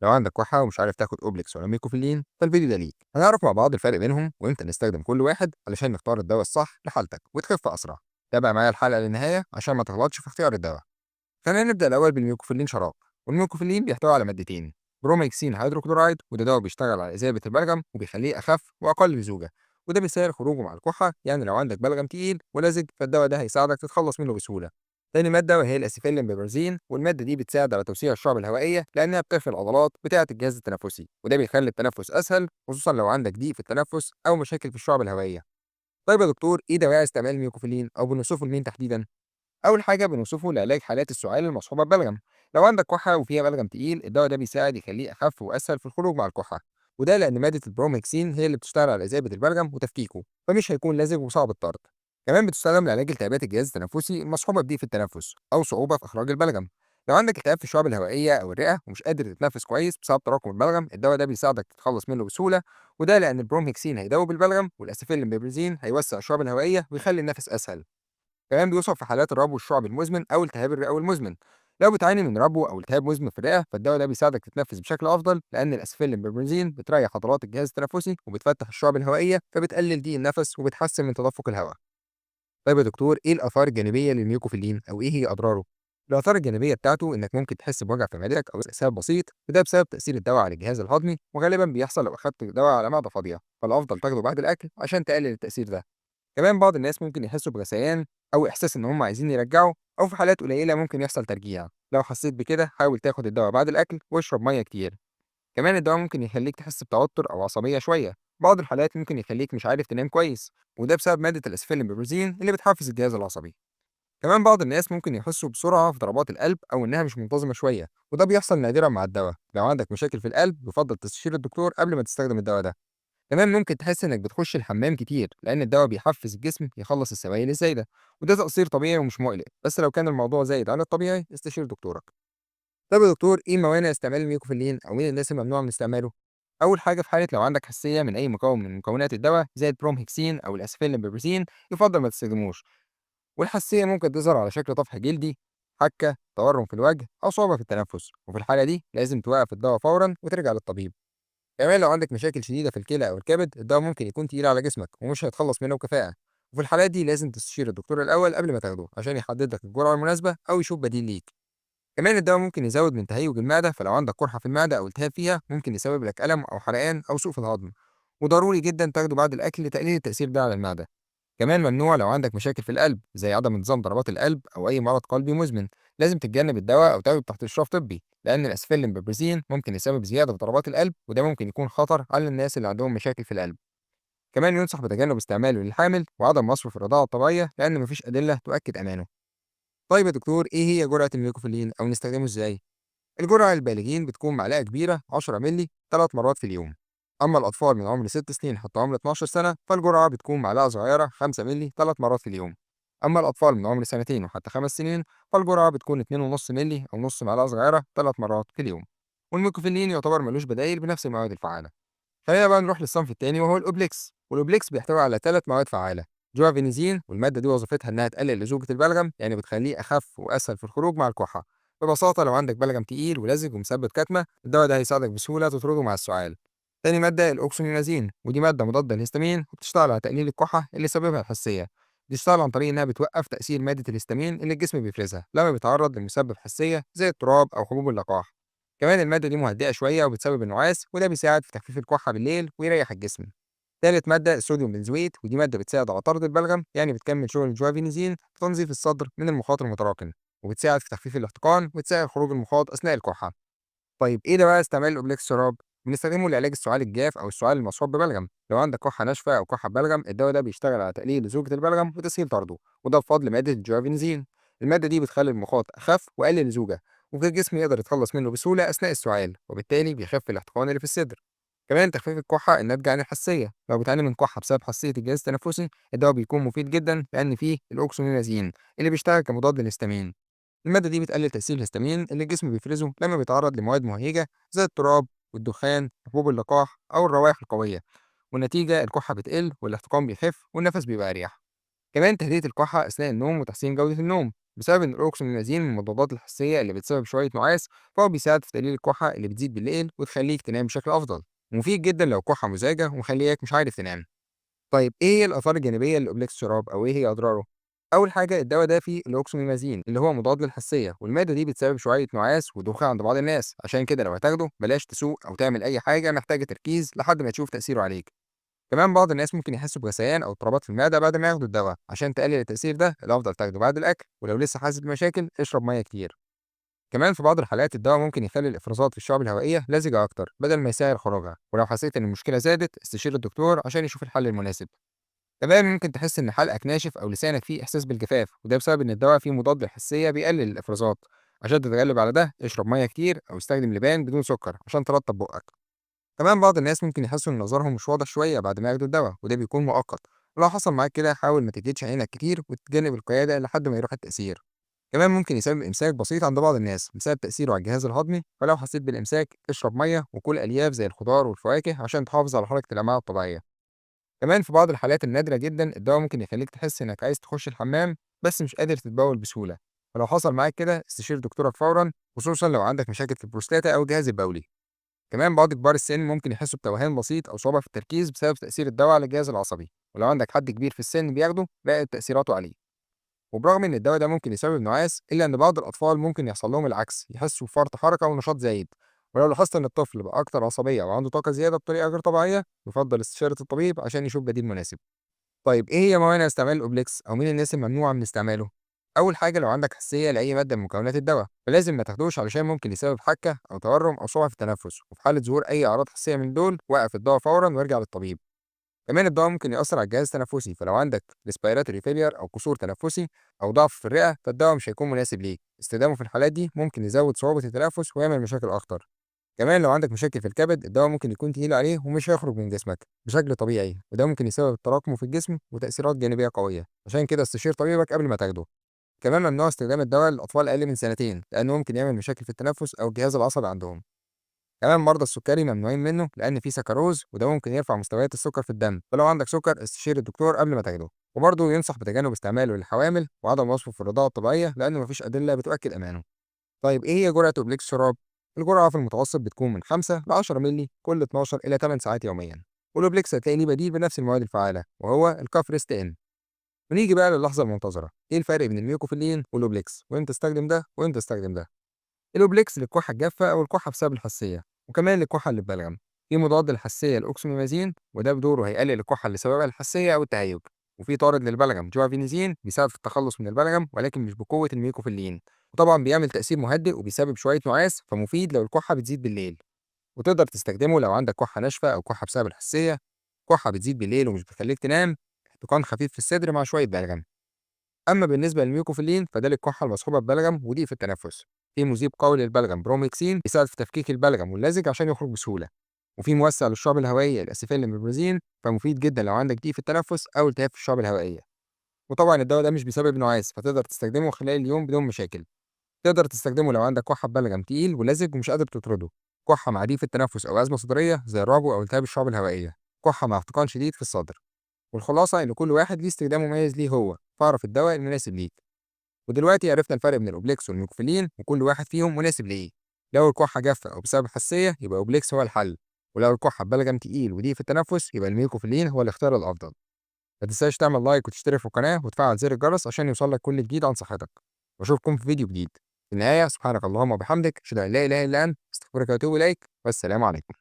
لو عندك كحة ومش عارف تاخد أوبليكس ولا ميكوفيلين فالفيديو ده ليك. هنعرف مع بعض الفرق بينهم وإمتى نستخدم كل واحد علشان نختار الدواء الصح لحالتك وتخف أسرع. تابع معايا الحلقة للنهاية عشان ما تغلطش في اختيار الدواء. خلينا نبدأ الأول بالميكوفيلين شراب. والميكوفيلين بيحتوي على مادتين: بروميكسين هيدروكلورايد، وده دواء بيشتغل على إذابة البلغم وبيخليه أخف وأقل لزوجة، وده بيسهل خروجه مع الكحة. يعني لو عندك بلغم تقيل ولزج فالدواء ده هيساعدك تتخلص منه بسهولة. تاني مادة وهي الأسيفيلين بيبرزين، والمادة دي بتساعد على توسيع الشعب الهوائية لأنها بتقفل العضلات بتاعة الجهاز التنفسي، وده بيخلي التنفس أسهل خصوصا لو عندك ضيق في التنفس أو مشاكل في الشعب الهوائية. طيب يا دكتور، إيه دواعي استعمال الميوكوفيلين أو بنوصفه لمين تحديدا؟ أول حاجة بنوصفه لعلاج حالات السعال المصحوبة ببلغم. لو عندك كحة وفيها بلغم تقيل الدواء ده بيساعد يخليه أخف وأسهل في الخروج مع الكحة، وده لأن مادة البروميكسين هي اللي بتشتغل على إذابة البلغم وتفكيكه، فمش هيكون لزج وصعب الطرد. كمان بتستخدم لعلاج التهابات الجهاز التنفسي المصحوبة بضيق في التنفس أو صعوبة في إخراج البلغم. لو عندك التهاب في الشعب الهوائية أو الرئة ومش قادر تتنفس كويس بسبب تراكم البلغم الدواء ده بيساعدك تتخلص منه بسهولة، وده لأن البروميكسين هيدوب البلغم والأسيفيلين بيبرزين هيوسع الشعب الهوائية ويخلي النفس أسهل. كمان بيوصف في حالات الربو الشعبي المزمن أو التهاب الرئوي المزمن. لو بتعاني من ربو أو التهاب مزمن في الرئة فالدواء ده بيساعدك تتنفس بشكل أفضل لأن الأسفلين بالبنزين بتريح عضلات الجهاز التنفسي وبتفتح الشعب الهوائية فبتقلل ضيق النفس وبتحسن من تدفق الهواء. طيب يا دكتور، إيه الآثار الجانبية للميوكوفيلين أو إيه هي أضراره؟ الآثار الجانبية بتاعته إنك ممكن تحس بوجع في معدتك أو اسهال بسيط، وده بسبب تأثير الدواء على الجهاز الهضمي، وغالبا بيحصل لو أخدت الدواء على معدة فاضية، فالأفضل تاخده بعد الأكل عشان تقلل التأثير ده. كمان بعض الناس ممكن يحسوا بغثيان أو إحساس إن هم عايزين يرجعوا، أو في حالات قليلة ممكن يحصل ترجيع. لو حسيت بكده حاول تاخد الدواء بعد الأكل واشرب مية كتير. كمان الدواء ممكن يخليك تحس بتوتر أو عصبية شوية. بعض الحالات ممكن يخليك مش عارف تنام كويس، وده بسبب مادة الأسفلين اللي بتحفز الجهاز العصبي. كمان بعض الناس ممكن يحسوا بسرعة في ضربات القلب أو إنها مش منتظمة شوية، وده بيحصل نادرا مع الدواء. لو عندك مشاكل في القلب يفضل تستشير الدكتور قبل ما تستخدم الدواء ده. كمان ممكن تحس إنك بتخش الحمام كتير لأن الدواء بيحفز الجسم يخلص السوائل الزايدة، وده تقصير طبيعي ومش مقلق، بس لو كان الموضوع زايد عن الطبيعي استشير دكتورك. طب يا دكتور، إيه موانع استعمال الميوكوفيلين أو مين الناس الممنوع من استعماله؟ أول حاجة، في حالة لو عندك حساسية من أي مكون من مكونات الدواء زي البرومهكسين أو الأسفلين بيبرسين يفضل ما تستخدموش. والحساسية ممكن تظهر على شكل طفح جلدي، حكة، تورم في الوجه أو صعوبة في التنفس، وفي الحالة دي لازم توقف الدواء فورا وترجع للطبيب. كمان لو عندك مشاكل شديدة في الكلى أو الكبد الدواء ممكن يكون تقيل على جسمك ومش هيتخلص منه بكفاءة، وفي الحالات دي لازم تستشير الدكتور الأول قبل ما تاخده عشان يحدد لك الجرعة المناسبة أو يشوف بديل ليك. كمان الدواء ممكن يزود من تهيج المعدة، فلو عندك قرحة في المعدة أو التهاب فيها ممكن يسبب لك ألم أو حرقان أو سوء في الهضم، وضروري جدا تاخده بعد الأكل لتقليل التأثير ده على المعدة. كمان ممنوع لو عندك مشاكل في القلب زي عدم انتظام ضربات القلب أو أي مرض قلبي مزمن. لازم تتجنب الدواء أو تاخده تحت إشراف طبي لأن الأسفلين ببرزين ممكن يسبب زيادة في ضربات القلب، وده ممكن يكون خطر على الناس اللي عندهم مشاكل في القلب. كمان ينصح بتجنب استعماله للحامل وعدم وصفه في الرضاعة الطبيعية لأن مفيش أدلة تؤكد أمانه. طيب يا دكتور، إيه هي جرعة الميوكوفيلين أو نستخدمه إزاي؟ الجرعة للبالغين بتكون معلقة كبيرة 10 مللي 3 مرات في اليوم. أما الأطفال من عمر 6 سنين حتى عمر 12 سنة فالجرعة بتكون معلقة صغيرة 5 مللي 3 مرات في اليوم. أما الأطفال من عمر سنتين وحتى 5 سنين فالجرعة بتكون 2.5 مللي أو نص معلقة صغيرة 3 مرات في اليوم. والميكوفيلين يعتبر ملوش بدايل بنفس المواد الفعالة. خلينا بقى نروح للصنف التاني وهو الأوبليكس. والأوبليكس بيحتوي على 3 مواد فعالة: جوافينيزين، والمادة دي وظيفتها إنها تقلل لزوجة البلغم، يعني بتخليه أخف وأسهل في الخروج مع الكحة. ببساطة لو عندك بلغم تقيل ولزج ومسبب كتمة الدواء ده هيساعدك بسهولة تطرده مع السعال. تاني مادة الأوكسونيازين، ودي مادة مضادة للهستامين وبتشتغل على تقليل الكحة اللي سببها الحساسية. بتشتغل عن طريق إنها بتوقف تأثير مادة الهستامين اللي الجسم بيفرزها لما بيتعرض لمسبب حساسية زي التراب أو حبوب اللقاح. كمان المادة دي مهدئة شوية وبتسبب النعاس، وده بيساعد في تخفيف الكحة بالليل ويريح الجسم. تالت مادة الصوديوم بنزويت، ودي مادة بتساعد على طرد البلغم، يعني بتكمل شغل الجوافينيزين في تنظيف الصدر من المخاط المتراكم، وبتساعد في تخفيف الاحتقان وتسهل خروج المخاط أثناء الكحة. طيب إيه ده بقى استعمال الأوبليكس شراب؟ بنستخدمه لعلاج السعال الجاف أو السعال المصاب ببلغم. لو عندك كحة ناشفة أو كحة بلغم الدواء ده بيشتغل على تقليل لزوجة البلغم وتسهيل طرده، وده بفضل مادة الجوافينيزين. المادة دي بتخلي المخاط أخف وأقل لزوجة، وفي الجسم يقدر يتخلص منه بسهولة أثناء السعال، وبالتالي بيخف الاحتقان اللي في الصدر. كمان تخفيف الكحة الناتجة عن الحساسية. لو بتعاني من كحة بسبب حساسية الجهاز التنفسي الدواء بيكون مفيد جدا لأن فيه الأوكسونيازين اللي بيشتغل كمضاد للهستامين. المادة دي بتقلل تأثير الهستامين اللي الجسم بيفرزه لما بيتعرض لمواد مهيجة زي التراب والدخان وحبوب اللقاح أو الروائح القوية، والنتيجة الكحة بتقل والاحتقان بيخف والنفس بيبقى أريح. كمان تهدئة الكحة أثناء النوم وتحسين جودة النوم. بسبب ان الاوكسجين من المضادات الحسيه اللي بتسبب شويه نعاس، فهو بيساعد في تقليل الكحه اللي بتزيد بالليل وتخليك تنام بشكل افضل، ومفيد جدا لو كحه مزعجه ومخليك مش عارف تنام. طيب إيه هي الآثار الجانبية لأوبليكس الشراب أو إيه هي أضراره؟ أول حاجة الدواء ده فيه الأوكسوميمازين اللي هو مضاد للحساسية، والمادة دي بتسبب شوية نعاس ودوخة عند بعض الناس، عشان كده لو هتاخده بلاش تسوق أو تعمل أي حاجة محتاجة تركيز لحد ما تشوف تأثيره عليك. كمان بعض الناس ممكن يحسوا بغثيان أو اضطرابات في المعدة بعد ما ياخدوا الدواء، عشان تقلل التأثير ده الأفضل تاخده بعد الأكل، ولو لسه حاسس بمشاكل اشرب مية كتير. كمان في بعض الحالات الدواء ممكن يخلي الإفرازات في الشعب الهوائية لزجة أكتر بدل ما يسهل خروجها، ولو حسيت إن المشكلة زادت استشير الدكتور عشان يشوف الحل المناسب. كمان ممكن تحس إن حلقك ناشف أو لسانك فيه إحساس بالجفاف، وده بسبب إن الدواء فيه مضاد حساسية بيقلل الإفرازات. عشان تتغلب على ده اشرب مية كتير أو استخدم لبان بدون سكر عشان ترطب بقك. كمان بعض الناس ممكن يحسوا إن نظرهم مش واضح شوية بعد ما ياخدوا الدواء، وده بيكون مؤقت. ولو حصل معاك كده حاول ما تجهدش عينك كتير وتتجنب القيادة لحد ما يروح التأثير. كمان ممكن يسبب إمساك بسيط عند بعض الناس بسبب تأثيره على الجهاز الهضمي، فلو حسيت بالإمساك اشرب مية وكل ألياف زي الخضار والفواكه عشان تحافظ على حركة الأمعاء الطبيعية. كمان في بعض الحالات النادرة جدا الدواء ممكن يخليك تحس إنك عايز تخش الحمام بس مش قادر تتبول بسهولة، ولو حصل معاك كده استشير دكتورك فورا، خصوصا لو عندك مشاكل في البروستاتا أو الجهاز البولي. كمان بعض كبار السن ممكن يحسوا بتوهان بسيط أو صعوبة في التركيز بسبب تأثير الدواء على الجهاز العصبي، ولو عندك حد كبير في السن بياخده راقب تأثيراته عليه. وبرغم إن الدواء ده ممكن يسبب نعاس، إلا إن بعض الأطفال ممكن يحصل لهم العكس، يحسوا بفرط حركة ونشاط زايد. ولو لاحظت إن الطفل بقى أكتر عصبية وعنده طاقة زيادة بطريقة غير طبيعية، يفضل استشارة الطبيب عشان يشوف بديل مناسب. طيب إيه هي موانع استعمال الأوبليكس أو مين الناس الممنوعة من استعماله؟ أول حاجة لو عندك حساسية لأي مادة من مكونات الدواء فلازم ما تاخدوش علشان ممكن يسبب حكة أو تورم أو صعوبة في التنفس، وفي حالة ظهور أي أعراض حساسية من دول وقف الدواء فورا وارجع للطبيب. كمان الدواء ممكن يأثر على الجهاز التنفسي، فلو عندك ريسبيراتوري فيلير أو قصور تنفسي أو ضعف في الرئة فالدواء مش هيكون مناسب ليك، استخدامه في الحالات دي ممكن يزود صعوبة التنفس ويعمل مشاكل أكتر. كمان لو عندك مشاكل في الكبد الدواء ممكن يكون تقيل عليه ومش هيخرج من جسمك بشكل طبيعي، وده ممكن يسبب تراكمه في الجسم وتأثيرات جانبية قوية، عشان كده استشير طبيبك قبل ما تاخده. كمان ممنوع استخدام الدواء للأطفال أقل من سنتين لأنه ممكن يعمل مشاكل في التنفس أو الجهاز العصبي عندهم. كمان مرضى السكري ممنوعين منه لأن فيه سكروز وده ممكن يرفع مستويات السكر في الدم، فلو عندك سكر استشير الدكتور قبل ما تاخده. وبرضه ينصح بتجنب استعماله للحوامل وعدم وصفه في الرضاعة الطبيعية لأنه مفيش أدلة بتؤكد أمانه. طيب إيه هي جرعة أوبليكس شراب؟ الجرعة في المتوسط بتكون من 5 ل 10 مللي كل 12 إلى 8 ساعات يوميا، والأوبليكس هتلاقي ليه بديل بنفس المواد الفعالة وهو الكافرست إن. ونيجي بقى للحظة المنتظرة، إيه الفرق بين الميوكوفيلين والأوبليكس وإمتى تستخدم ده وإمتى تستخدم ده؟ الأوبليكس للكحة الجافة أو الكحة بسبب الحساسية، وكمان للكحة اللي ببلغم. في مضاد للحساسية الأوكسوميمازين وده بدوره هيقلل الكحة اللي سببها الحساسية أو التهيج. وفي طارد للبلغم جوافينيزين بيساعد في التخلص من البلغم ولكن مش بقوة الميوكوفيلين، وطبعا بيعمل تأثير مهدئ وبيسبب شوية نعاس فمفيد لو الكحة بتزيد بالليل. وتقدر تستخدمه لو عندك كحة ناشفة أو كحة بسبب الحساسية، كحة بتزيد بالليل ومش بتخليك تنام، احتقان خفيف في الصدر مع شوية بلغم. أما بالنسبة للميوكوفيلين فده للكحة المصحوبة ببلغم وضيق في التنفس. في مذيب قوي للبلغم بروميكسين بيساعد في تفكيك البلغم واللزج عشان يخرج بسهولة. وفي موسع للشعب الهوائية الأسيفيلاميبرازين فمفيد جدا لو عندك ضيق في التنفس أو التهاب في الشعب الهوائية. وطبعا الدواء ده مش بيسبب نعاس فتقدر تستخدمه خلال اليوم بدون مشاكل. تقدر تستخدمه لو عندك كحة ببلغم تقيل ولزج ومش قادر تطرده، كحة مع ضيق في التنفس أو أزمة صدرية زي الربو أو التهاب الشعب الهوائية، كحة مع احتقان شديد في الصدر. والخلاصة إن كل واحد ليه استخدام مميز ليه هو، فاعرف الدواء المناسب ليك. ودلوقتي عرفنا الفرق بين الأوبليكس والميوكوفيلين وكل واحد فيهم مناسب لإيه. لو الكحة جافة أو بسبب حساسية يبقى أوبليكس هو الحل، ولو الكحة ببلغم تقيل وضيق في التنفس يبقى الميوكوفيلين هو الاختيار الأفضل. ما تنساش تعمل لايك وتشترك في القناة وتفعل زر الجرس عشان يوصلك كل جديد عن صحتك. وأشوفكم في فيديو جديد. في النهاية سبحانك اللهم وبحمدك أشهد أن لا إله إلا أنت أستغفرك وأتوب إليك، والسلام عليكم.